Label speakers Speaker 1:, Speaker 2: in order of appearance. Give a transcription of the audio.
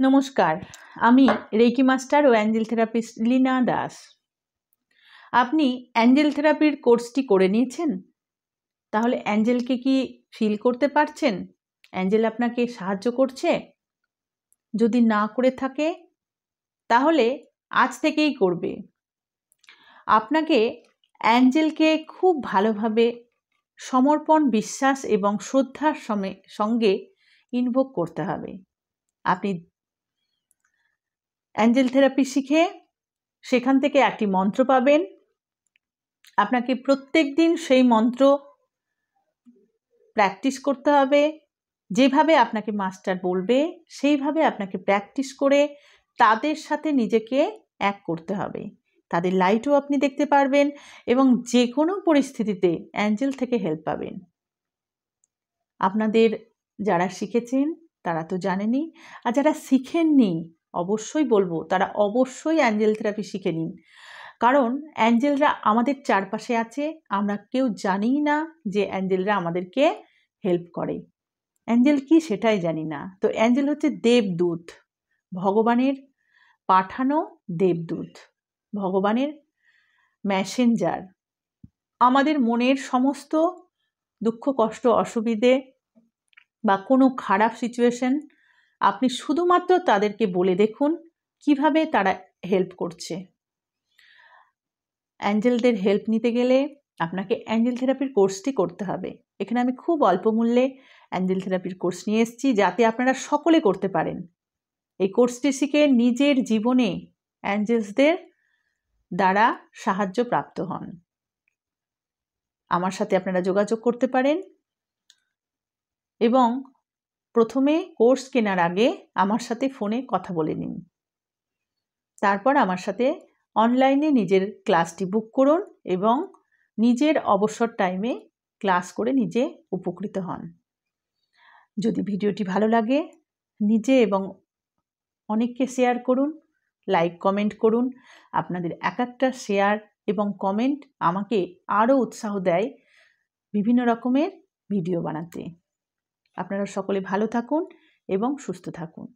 Speaker 1: নমস্কার, আমি reiki master ও Angel therapist Leena Das. আপনি অ্যাঞ্জেল থেরাপির কোর্সটি করে নিয়েছেন? তাহলে অ্যাঞ্জেলকে কি ফিল করতে পারছেন? অ্যাঞ্জেল আপনাকে সাহায্য করছে? যদি না করে থাকে তাহলে আজ থেকেই করবে। আপনাকে অ্যাঞ্জেলকে খুব ভালোভাবে সমর্পণ, বিশ্বাস এবং শ্রদ্ধার সঙ্গে ইনভোক করতে হবে। আপনি অ্যাঞ্জেল থেরাপি শিখে সেখান থেকে একটি মন্ত্র পাবেন। আপনাকে প্রত্যেক দিন সেই মন্ত্র প্র্যাকটিস করতে হবে। যেভাবে আপনাকে মাস্টার বলবে সেইভাবে আপনাকে প্র্যাকটিস করে তাদের সাথে নিজেকে এক করতে হবে। তাদের লাইটও আপনি দেখতে পারবেন এবং যে কোনো পরিস্থিতিতে অ্যাঞ্জেল থেকে হেল্প পাবেন। আপনাদের যারা শিখেছেন তারা তো জানেনই, আর যারা শিখেননি অবশ্যই বলবো তারা অবশ্যই অ্যাঞ্জেল থেরাপি শিখে নিন। কারণ অ্যাঞ্জেলরা আমাদের চারপাশে আছে, আমরা কেউ জানিই না যে অ্যাঞ্জেলরা আমাদেরকে হেল্প করে। অ্যাঞ্জেল কি সেটাই জানি না। তো অ্যাঞ্জেল হচ্ছে দেবদূত, ভগবানের পাঠানো দেবদূত, ভগবানের মেসেঞ্জার। আমাদের মনের সমস্ত দুঃখ, কষ্ট, অসুবিধে বা কোনো খারাপ সিচুয়েশন আপনি শুধুমাত্র তাদেরকে বলে দেখুন কিভাবে তারা হেল্প করছে। অ্যাঞ্জেলদের হেল্প নিতে গেলে আপনাকে অ্যাঞ্জেল থেরাপির কোর্সটি করতে হবে। এখানে আমি খুব অল্প মূল্যে অ্যাঞ্জেল থেরাপির কোর্স নিয়ে এসেছি, যাতে আপনারা সকলে করতে পারেন। এই কোর্সটি শিখে নিজের জীবনে অ্যাঞ্জেলসদের দ্বারা সাহায্য প্রাপ্ত হন। আমার সাথে আপনারা যোগাযোগ করতে পারেন এবং প্রথমে কোর্স কেনার আগে আমার সাথে ফোনে কথা বলে নিন। তারপর আমার সাথে অনলাইনে নিজের ক্লাসটি বুক করুন এবং নিজের অবসর টাইমে ক্লাস করে নিজে উপকৃত হন। যদি ভিডিওটি ভালো লাগে নিজে এবং অনেককে শেয়ার করুন, লাইক কমেন্ট করুন। আপনাদের এক একটা শেয়ার এবং কমেন্ট আমাকে আরও উৎসাহ দেয় বিভিন্ন রকমের ভিডিও বানাতে। আপনারা সকলে ভালো থাকুন এবং সুস্থ থাকুন।